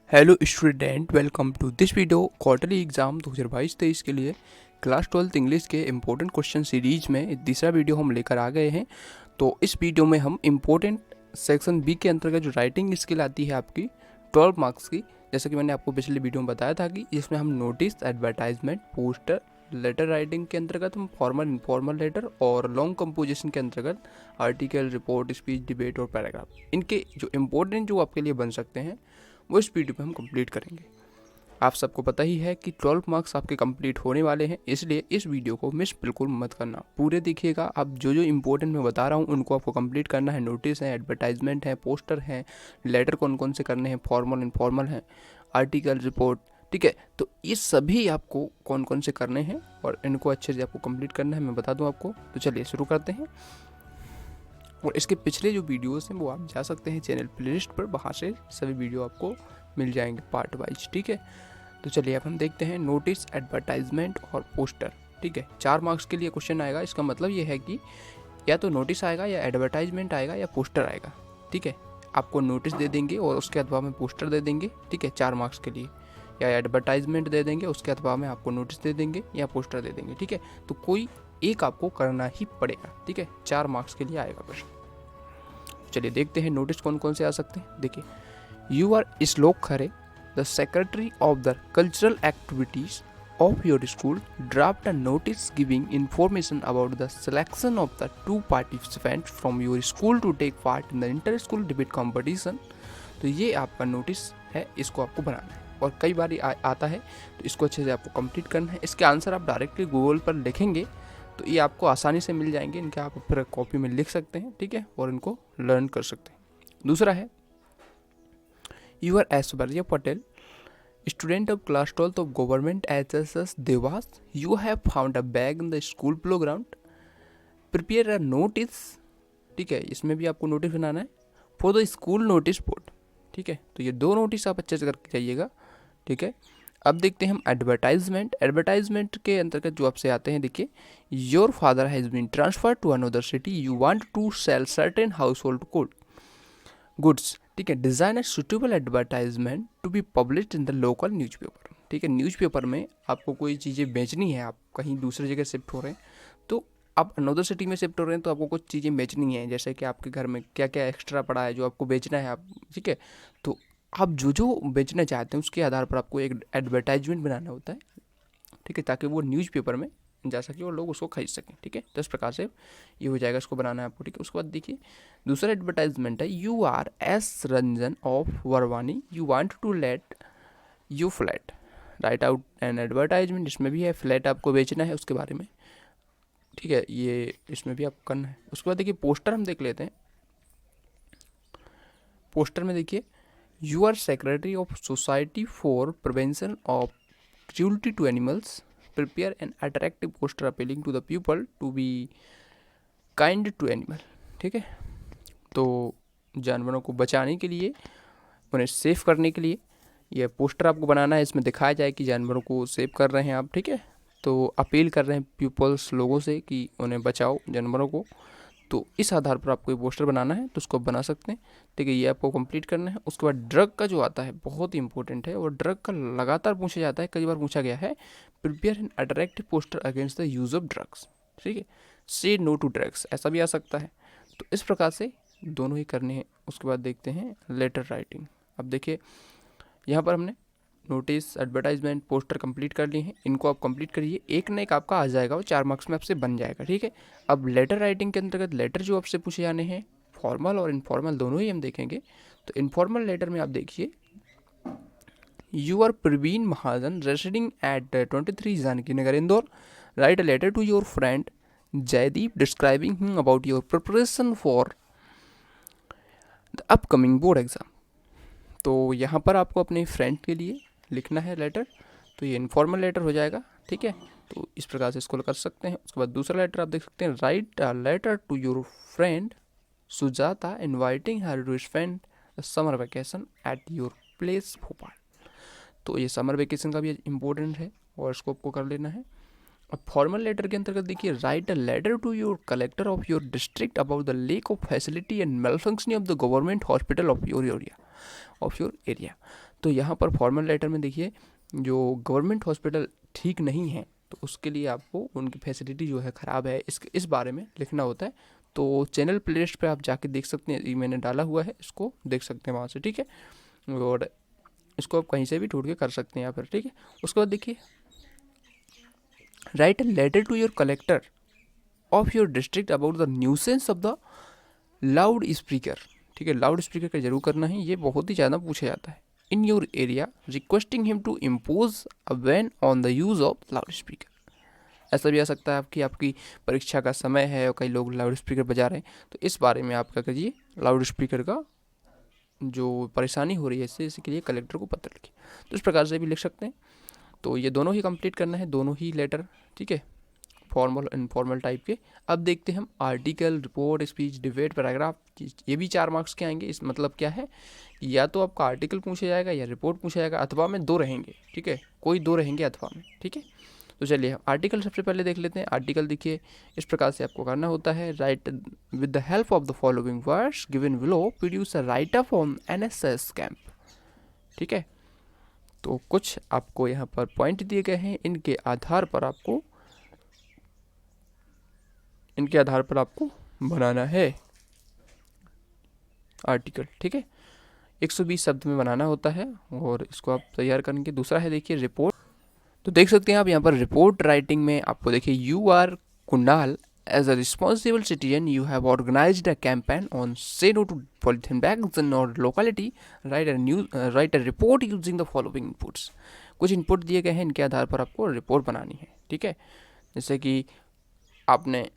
Hello student, welcome to this video. Quarterly exam 2022-23 के लिए class 12 English के important question series में तीसरा वीडियो हम लेकर आ गए हैं। तो इस वीडियो में हम इम्पोर्टेंट सेक्शन बी के अंतर्गत जो राइटिंग स्किल आती है आपकी 12 मार्क्स की, जैसे कि मैंने आपको पिछले वीडियो में बताया था कि इसमें हम notice, advertisement, poster, letter writing के अंतर्गत हम फॉर्मल इनफॉर्मल लेटर और लॉन्ग कंपोजिशन के अंतर्गत आर्टिकल, रिपोर्ट, स्पीच, डिबेट और पैराग्राफ, इनके जो इम्पोर्टेंट जो आपके लिए बन सकते हैं वो इस वीडियो में हम कंप्लीट करेंगे। आप सबको पता ही है कि 12 मार्क्स आपके कंप्लीट होने वाले हैं, इसलिए इस वीडियो को मिस बिल्कुल मत करना, पूरे देखिएगा। अब जो जो इम्पोर्टेंट मैं बता रहा हूँ उनको आपको कंप्लीट करना है। नोटिस है, एडवर्टाइजमेंट है, पोस्टर है, लेटर कौन कौन से करने हैं, फॉर्मल इनफॉर्मल है, आर्टिकल, रिपोर्ट, ठीक है। तो ये सभी आपको कौन कौन से करने हैं और इनको अच्छे से आपको कंप्लीट करना है, मैं बता दूँ आपको। तो चलिए शुरू करते हैं। और इसके पिछले जो वीडियोस हैं वो आप जा सकते हैं चैनल प्लेलिस्ट पर, वहाँ से सभी वीडियो आपको मिल जाएंगे पार्ट वाइज, ठीक है। तो चलिए अब हम देखते हैं नोटिस, एडवर्टाइजमेंट और पोस्टर, ठीक है। 4 मार्क्स के लिए क्वेश्चन आएगा। इसका मतलब ये है कि या तो नोटिस आएगा या एडवर्टाइजमेंट आएगा या पोस्टर आएगा, ठीक है। आपको नोटिस दे देंगे और उसके अथवा में पोस्टर दे देंगे, ठीक है, 4 मार्क्स के लिए, या एडवर्टाइजमेंट दे देंगे, उसके अथवा में आपको नोटिस दे देंगे या पोस्टर दे देंगे, ठीक है। तो कोई एक आपको करना ही पड़ेगा, ठीक है। 4 मार्क्स के लिए आएगा प्रश्न। चलिए देखते हैं नोटिस कौन कौन से आ सकते हैं। देखिए, you are Shlok Khare, the secretary of the cultural activities of your school, draft a notice giving information about the selection of the 2 participants from your school to take part in the inter-school debate competition। तो ये आपका notice है, इसको आपको बनाना है और कई बार आता है, तो इसको अच्छे से आपको कंप्लीट करना है। इसके आंसर आप डायरेक्टली गूगल पर लिखेंगे तो ये आपको आसानी से मिल जाएंगे। इनके आप फिर कॉपी में लिख सकते हैं, ठीक है, और इनको लर्न कर सकते हैं। दूसरा है, you are Aishwarya Patel, student of class 12th of government HSS Devas, you have found a bag in the school playground, prepare a notice, ठीक है, इसमें भी आपको नोटिस बनाना है, for the school notice board, ठीक है। तो ये 2 नोटिस आप अच्छे से करके जाइएगा, ठीक है। अब देखते हैं हम एडवर्टाइजमेंट। एडवर्टाइजमेंट के अंतर्गत जो आपसे आते हैं, देखिए, your father has been transfer to another city, you want to sell certain household goods, ठीक है, design a suitable advertisement to be published in the local newspaper, ठीक है। न्यूज़पेपर में आपको कोई चीज़ें बेचनी है, आप कहीं दूसरी जगह शिफ्ट हो रहे हैं, तो आप अनदर सिटी में शिफ्ट हो रहे हैं, तो आपको कुछ चीज़ें बेचनी है, जैसे कि आपके घर में क्या क्या एक्स्ट्रा पड़ा है जो आपको बेचना है, आप, ठीक है। तो आप जो जो बेचना चाहते हैं उसके आधार पर आपको एक एडवर्टाइजमेंट बनाना होता है, ठीक है, ताकि वो न्यूज़पेपर में जा सके और लोग उसको खरीद सकें, ठीक है। तो इस प्रकार से ये हो जाएगा, इसको बनाना है आपको, ठीक है। उसके बाद देखिए, दूसरा एडवर्टाइजमेंट है, you are S Ranjan of Varvani, you want to let you flat, right out an advertisement. इसमें भी है, फ्लैट आपको बेचना है उसके बारे में, ठीक है, ये इसमें भी आपको करना है। उसके बाद देखिए, पोस्टर हम देख लेते हैं। पोस्टर में देखिए, you are secretary of society for prevention of cruelty to animals, prepare an attractive poster appealing to the people to be kind to animal, ठीक है। तो जानवरों को बचाने के लिए, उन्हें सेफ करने के लिए यह पोस्टर आपको बनाना है। इसमें दिखाया जाए कि जानवरों को सेव कर रहे हैं आप, ठीक है, तो अपील कर रहे हैं पीपल्स, लोगों से, कि उन्हें बचाओ जानवरों को। तो इस आधार पर आपको ये पोस्टर बनाना है, तो उसको बना सकते हैं, ठीक है। ये आपको कंप्लीट करना है। उसके बाद ड्रग का जो आता है बहुत ही इंपॉर्टेंट है, और ड्रग का लगातार पूछा जाता है, कई बार पूछा गया है, prepare an attractive poster against the use of drugs, ठीक है, से नो टू ड्रग्स, ऐसा भी आ सकता है। तो इस प्रकार से दोनों ही करने हैं। उसके बाद देखते हैं लेटर राइटिंग। अब देखिए, यहाँ पर हमने नोटिस, एडवर्टाइजमेंट, पोस्टर कंप्लीट कर लिए हैं, इनको आप कंप्लीट करिए, एक ना एक आपका आ जाएगा, वो 4 मार्क्स में आपसे बन जाएगा, ठीक है। अब लेटर राइटिंग के अंतर्गत लेटर जो आपसे पूछे जाने हैं, फॉर्मल और इनफॉर्मल दोनों ही हम देखेंगे। तो इनफॉर्मल लेटर में आप देखिए, you are Praveen Mahajan residing at 23 Janki Nagar Indore, write a letter to your friend Jaydeep describing him about your preparation for the upcoming board exam. तो यहाँ पर आपको अपने फ्रेंड के लिए लिखना है लेटर, तो ये इनफॉर्मल लेटर हो जाएगा, ठीक है। तो इस प्रकार से इसको कर सकते हैं। उसके बाद दूसरा लेटर आप देख सकते हैं, write a letter to your friend Sujata inviting her to spend summer vacation at your place Bhopal. तो ये समर वेकेशन का भी इम्पोर्टेंट है और इसको आपको कर लेना है। अब फॉर्मल लेटर के अंतर्गत देखिए, write a letter to your collector of your district about the lack of facility and malfunctioning of the government hospital of your area. Of your area. तो यहाँ पर फॉर्मल लेटर में देखिए, जो गवर्नमेंट हॉस्पिटल ठीक नहीं है तो उसके लिए आपको उनकी फैसिलिटी जो है ख़राब है इस बारे में लिखना होता है। तो चैनल प्लेलिस्ट पे आप जाके देख सकते हैं, ये मैंने डाला हुआ है, इसको देख सकते हैं वहाँ से, ठीक है। और इसको आप कहीं से भी ढूंढ के कर सकते हैं यहाँ पर, ठीक है। उसके बाद देखिए, write a letter to your collector of your district about the nuisance of the loudspeaker, ठीक है। लाउड स्पीकर का जरूर करना है, ये बहुत ही ज़्यादा पूछा जाता है। In your area requesting him to impose a ban on the use of loudspeaker. ऐसा भी आ सकता है आपकी परीक्षा का समय है और कई लोग लाउड स्पीकर बजा रहे हैं, तो इस बारे में आप क्या करिए, लाउड स्पीकर का जो परेशानी हो रही है इसके लिए कलेक्टर को पत्र लिखिए। तो इस प्रकार से भी लिख सकते हैं। तो ये दोनों ही कंप्लीट करना है, दोनों ही लेटर, ठीक है, फॉर्मल इनफॉर्मल टाइप के। अब देखते हैं हम article, report, speech, debate, paragraph, ये भी 4 मार्क्स के आएंगे। इस मतलब क्या है, या तो आपका आर्टिकल पूछा जाएगा या रिपोर्ट पूछा जाएगा, अथवा में 2 रहेंगे, ठीक है, कोई 2 रहेंगे अथवा में, ठीक है। तो चलिए आर्टिकल सबसे पहले देख लेते हैं। आर्टिकल देखिए इस प्रकार से आपको करना होता है, right with the help of the following words given below produce a right up on NSS camp, ठीक है। तो कुछ आपको यहाँ पर पॉइंट दिए गए हैं, इनके आधार पर आपको बनाना है आर्टिकल, ठीक है। 120 शब्द में बनाना होता है और इसको आप तैयार करेंगे। दूसरा है देखिए रिपोर्ट। तो देख सकते हैं आप यहाँ पर रिपोर्ट राइटिंग में आपको देखिए, you are Kunal, as a responsible citizen you have organised a campaign on say no to polythene bags in our locality, write a report using the following inputs. कुछ इनपुट दिए गए हैं, इनके आधार पर आपको रिपोर्ट बनानी है, ठीक है। जैसे कि आपने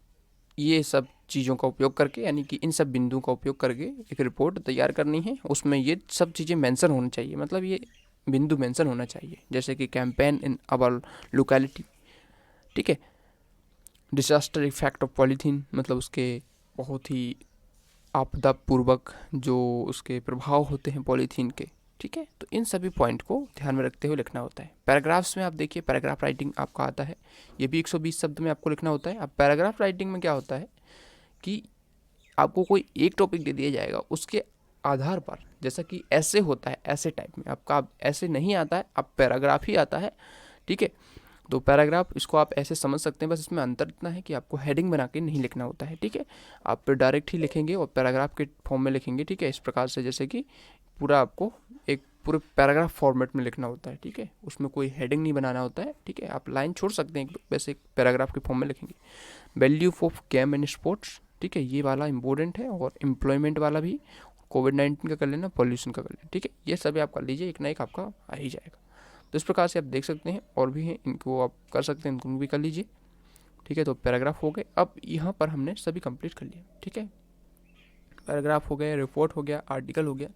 ये सब चीज़ों का उपयोग करके, यानी कि इन सब बिंदुओं का उपयोग करके एक रिपोर्ट तैयार करनी है। उसमें ये सब चीज़ें मेंशन होनी चाहिए, मतलब ये बिंदु मेंशन होना चाहिए, जैसे कि कैंपेन इन आवर लोकेलिटी, ठीक है। डिजास्टर इफेक्ट ऑफ पॉलीथीन, मतलब उसके बहुत ही आपदा पूर्वक जो उसके प्रभाव होते हैं पॉलीथीन के, ठीक है। तो इन सभी पॉइंट को ध्यान में रखते हुए लिखना होता है। पैराग्राफ्स में आप देखिए, पैराग्राफ राइटिंग आपका आता है, ये भी 120 शब्द में आपको लिखना होता है। अब पैराग्राफ राइटिंग में क्या होता है कि आपको कोई एक टॉपिक दे दिया जाएगा, उसके आधार पर, जैसा कि ऐसे होता है, ऐसे टाइप में आपका ऐसे नहीं आता है, अब पैराग्राफ ही आता है, ठीक है। तो पैराग्राफ इसको आप ऐसे समझ सकते हैं, बस इसमें अंतर इतना है कि आपको हेडिंग बना के नहीं लिखना होता है, ठीक है। आप डायरेक्ट ही लिखेंगे और पैराग्राफ के फॉर्म में लिखेंगे, ठीक है। इस प्रकार से जैसे कि पूरा आपको एक पूरे पैराग्राफ फॉर्मेट में लिखना होता है, ठीक है। उसमें कोई हेडिंग नहीं बनाना होता है, ठीक है। आप लाइन छोड़ सकते हैं, वैसे पैराग्राफ के फॉर्म में लिखेंगे। Value of game and sports, ठीक है, ये वाला इंपॉर्टेंट है। और एम्प्लॉयमेंट वाला भी, कोविड-19 का कर लेना, पॉल्यूशन का कर लेना, ठीक है। ये सभी आप कर लीजिए, एक ना एक आपका आ ही जाएगा। तो इस प्रकार से आप देख सकते हैं, और भी हैं, इनको आप कर सकते हैं, इनको भी कर लीजिए, ठीक है। तो पैराग्राफ हो गए। अब यहाँ पर हमने सभी कंप्लीट कर लिया, ठीक है। पैराग्राफ हो गया, रिपोर्ट हो गया, आर्टिकल हो गया।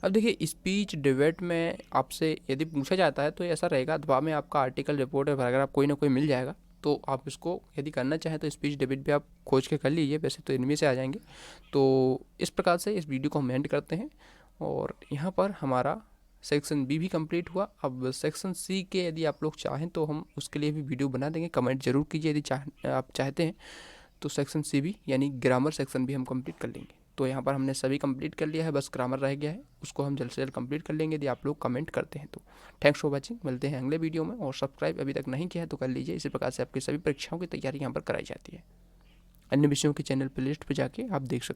अब देखिए स्पीच डिबेट में आपसे यदि पूछा जाता है तो ऐसा रहेगा, अथवा में आपका आर्टिकल, रिपोर्ट और पैराग्राफ कोई ना कोई मिल जाएगा। तो आप इसको यदि करना चाहें तो स्पीच डिबेट भी आप खोज के कर लीजिए, वैसे तो इनमें से आ जाएंगे। तो इस प्रकार से इस वीडियो को हम एंड करते हैं। और यहाँ पर हमारा सेक्शन बी भी कंप्लीट हुआ। अब सेक्शन सी के यदि आप लोग चाहें तो हम उसके लिए भी वीडियो बना देंगे, कमेंट जरूर कीजिए यदि आप चाहते हैं। तो सेक्शन सी भी यानी ग्रामर सेक्शन भी हम कंप्लीट कर लेंगे। तो यहाँ पर हमने सभी कंप्लीट कर लिया है, बस ग्रामर रह गया है, उसको हम जल्द से जल्द कंप्लीट कर लेंगे यदि आप लोग कमेंट करते हैं तो। थैंक्स फॉर वॉचिंग, मिलते हैं अगले वीडियो में। और सब्सक्राइब अभी तक नहीं किया है तो कर लीजिए। इसी प्रकार से आपकी सभी परीक्षाओं की तैयारी यहाँ पर कराई जाती है। अन्य विषयों के चैनल प्लेलिस्ट पर जाके आप देख सकते हैं।